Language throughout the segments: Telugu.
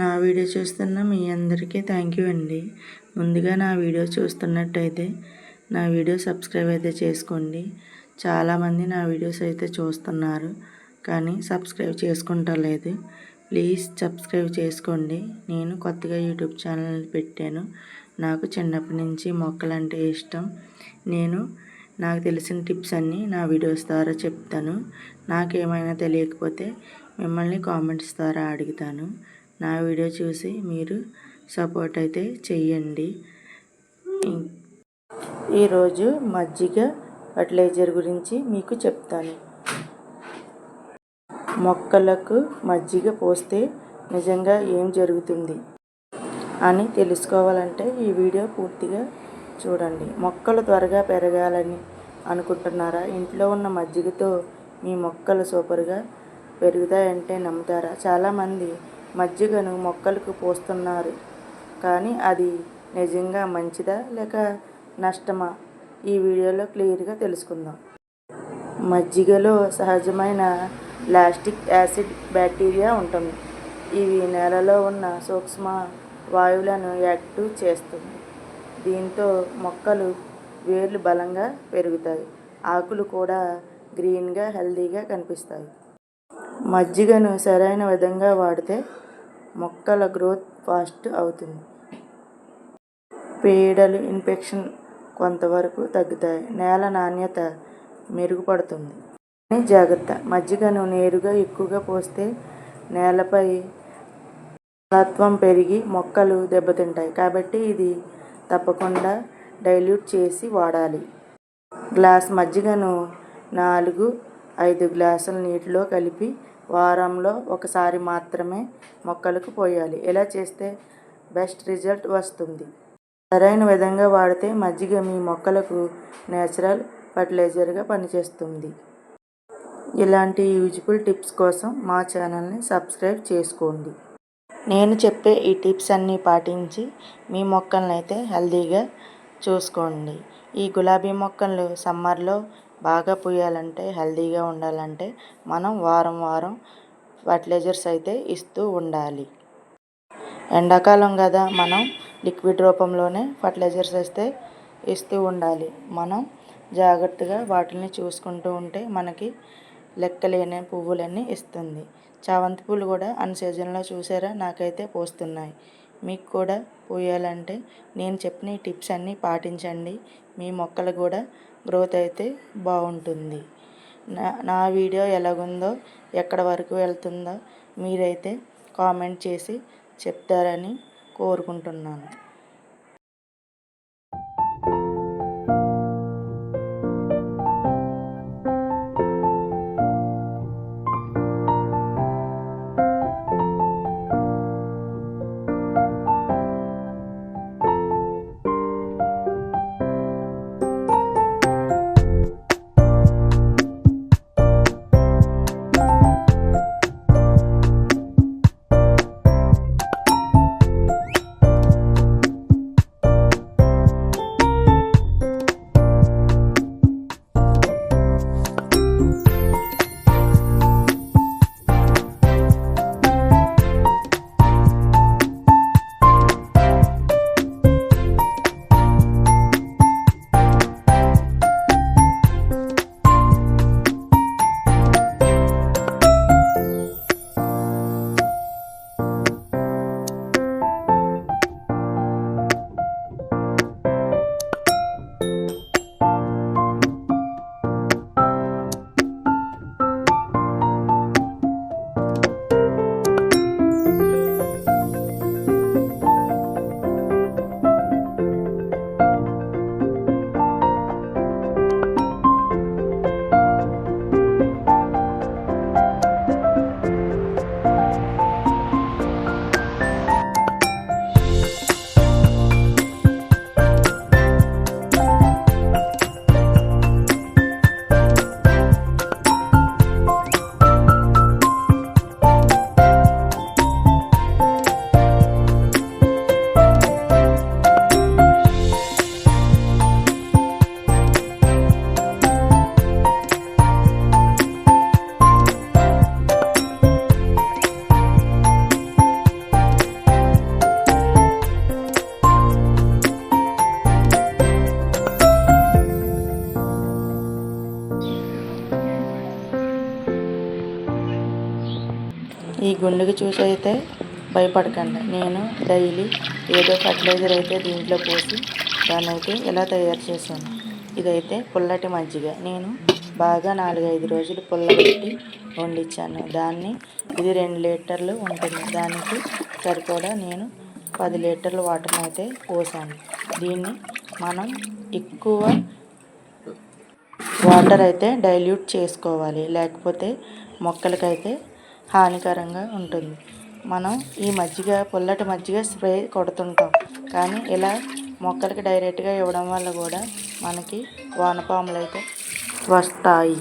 నా వీడియో చూస్తున్న మీ అందరికీ థ్యాంక్ యూ అండి. ముందుగా నా వీడియో చూస్తున్నట్టయితే నా వీడియో సబ్స్క్రైబ్ అయితే చేసుకోండి. చాలామంది నా వీడియోస్ అయితే చూస్తున్నారు కానీ సబ్స్క్రైబ్ చేసుకుంటలేదు. ప్లీజ్ సబ్స్క్రైబ్ చేసుకోండి. నేను కొత్తగా యూట్యూబ్ ఛానల్ పెట్టాను. నాకు చిన్నప్పటి నుంచి మొక్కలంటే ఇష్టం. నాకు తెలిసిన టిప్స్ అన్నీ నా వీడియోస్ ద్వారా చెప్తాను. నాకేమైనా తెలియకపోతే మిమ్మల్ని కామెంట్స్ ద్వారా అడుగుతాను. నా వీడియో చూసి మీరు సపోర్ట్ అయితే చెయ్యండి. ఈరోజు మజ్జిగ ఫర్టిలైజర్ గురించి మీకు చెప్తాను. మొక్కలకు మజ్జిగ పోస్తే నిజంగా ఏం జరుగుతుంది అని తెలుసుకోవాలంటే ఈ వీడియో పూర్తిగా చూడండి. మొక్కలు త్వరగా పెరగాలని అనుకుంటున్నారా? ఇంట్లో ఉన్న మజ్జిగతో మీ మొక్కలు సూపర్గా పెరుగుతాయంటే నమ్ముతారా? చాలామంది మజ్జిగను మొక్కలకు పోస్తున్నారు కానీ అది నిజంగా మంచిదా లేక నష్టమా? ఈ వీడియోలో క్లియర్గా తెలుసుకుందాం. మజ్జిగలో సహజమైన లాక్టిక్ యాసిడ్ బ్యాక్టీరియా ఉంటుంది. ఇవి నేలలో ఉన్న సూక్ష్మ వాయువులను యాక్టివ్ చేస్తుంది. దీంతో మొక్కలు వేర్లు బలంగా పెరుగుతాయి. ఆకులు కూడా గ్రీన్గా హెల్తీగా కనిపిస్తాయి. మజ్జిగను సరైన విధంగా వాడితే మొక్కల గ్రోత్ ఫాస్ట్ అవుతుంది. పేడలు ఇన్ఫెక్షన్ కొంతవరకు తగ్గుతాయి. నేల నాణ్యత మెరుగుపడుతుంది. జాగ్రత్త: మజ్జిగను నేరుగా ఎక్కువగా పోస్తే నేలపై జలత్వం పెరిగి మొక్కలు దెబ్బతింటాయి. కాబట్టి ఇది తప్పకుండా డైల్యూట్ చేసి వాడాలి. గ్లాస్ మజ్జిగను 4-5 గ్లాసుల నీటిలో కలిపి వారంలో ఒకసారి మాత్రమే మొక్కలకు పోయాలి. ఇలా చేస్తే బెస్ట్ రిజల్ట్ వస్తుంది. సరైన విధంగా వాడితే మజ్జిగ మీ మొక్కలకు నేచురల్ ఫర్టిలైజర్గా పనిచేస్తుంది. ఇలాంటి యూజ్ఫుల్ టిప్స్ కోసం మా ఛానల్ని సబ్స్క్రైబ్ చేసుకోండి. నేను చెప్పే ఈ టిప్స్ అన్నీ పాటించి మీ మొక్కలను అయితే హెల్తీగా చూసుకోండి. ఈ గులాబీ మొక్కలు సమ్మర్లో బాగా పూయాలంటే, హెల్తీగా ఉండాలంటే మనం వారం ఫర్టిలైజర్స్ అయితే ఇస్తూ ఉండాలి. ఎండాకాలం కదా, మనం లిక్విడ్ రూపంలోనే ఫర్టిలైజర్స్ అయితే ఇస్తూ ఉండాలి. మనం జాగ్రత్తగా వాటిని చూసుకుంటూ ఉంటే మనకి లెక్కలేని పువ్వులన్నీ ఇస్తుంది. చామంతి పూలు కూడా అన్ సీజన్లో చూసారా నాకైతే పోస్తున్నాయి. మీకు కూడా పోయాలంటే నేను చెప్పిన ఈ టిప్స్ అన్నీ పాటించండి. మీ మొక్కలు కూడా గ్రోత్ అయితే బాగుంటుంది. నా వీడియో ఎలాగుందో, ఎక్కడ వరకు వెళ్తుందో మీరైతే కామెంట్ చేసి చెప్తారని కోరుకుంటున్నాను. చూసి అయితే భయపడకండి. నేను డైలీ ఏదో ఫర్టిలైజర్ అయితే దీంట్లో పోసి దాన్ని అయితే ఇలా తయారు చేశాను. ఇదైతే పుల్లటి మజ్జిగ. నేను బాగా 4-5 రోజులు పుల్లబెట్టి వండించాను. ఇది 2 లీటర్లు ఉంటుంది. దానికి సరిపడా నేను 10 లీటర్ల వాటర్ని అయితే పోసాను. దీన్ని మనం ఎక్కువ వాటర్ అయితే డైల్యూట్ చేసుకోవాలి, లేకపోతే మొక్కలకైతే హానికరంగా ఉంటుంది. మనం ఈ పుల్లటి మజ్జిగ స్ప్రే కొడుతుంటాం, కానీ ఇలా మొక్కలకి డైరెక్ట్గా ఇవ్వడం వల్ల కూడా మనకి వానపాములు అయితే వస్తాయి.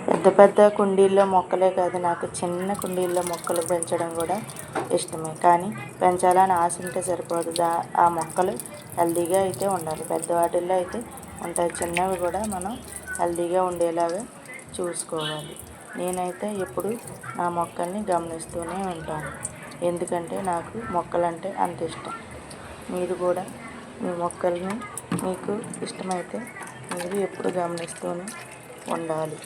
పెద్ద పెద్ద కుండీల్లో మొక్కలే కాదు, నాకు చిన్న కుండీల్లో మొక్కలు పెంచడం కూడా ఇష్టమే. కానీ పెంచాలని ఆశ ఉంటే సరిపోదు, ఆ మొక్కలు హెల్తీగా అయితే ఉండాలి. పెద్దవాటిల్లో అయితే ఉంటాయి, చిన్నవి కూడా మనం హెల్తీగా ఉండేలాగా చూసుకోవాలి. నేనైతే ఎప్పుడు నా మొక్కల్ని గమనిస్తూనే ఉంటాను, ఎందుకంటే నాకు మొక్కలంటే అంత ఇష్టం. మీరు కూడా మీ మొక్కల్ని మీకు ఇష్టమైతే మీరు ఎప్పుడు గమనిస్తూనే ఉండాలి.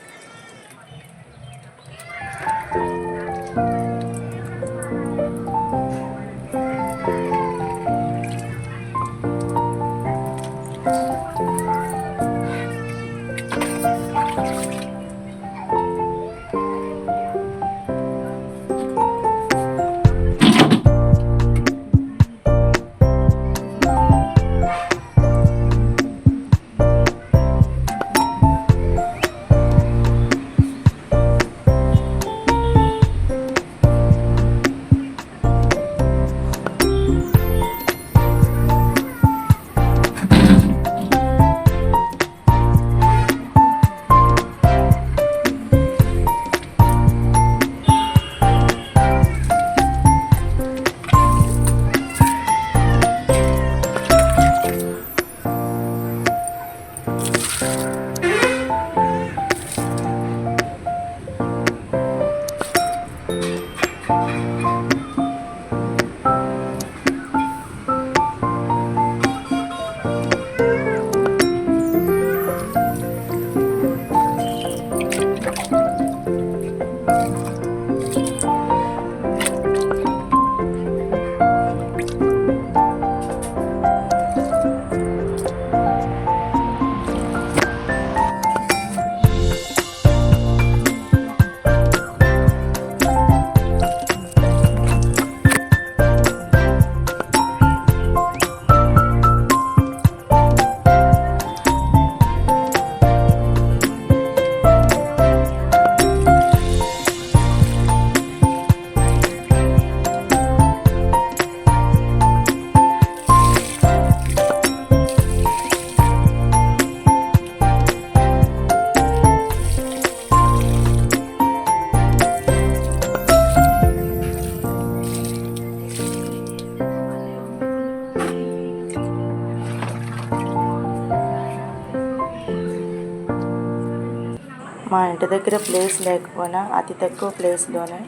మా ఇంటి దగ్గర ప్లేస్ లేకపోయినా అతి తక్కువ ప్లేస్లోనే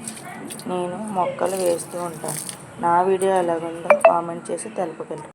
నేను మొక్కలు వేస్తూ ఉంటాను. నా వీడియో ఎలాగుందో కామెంట్ చేసి తెలపగలరు.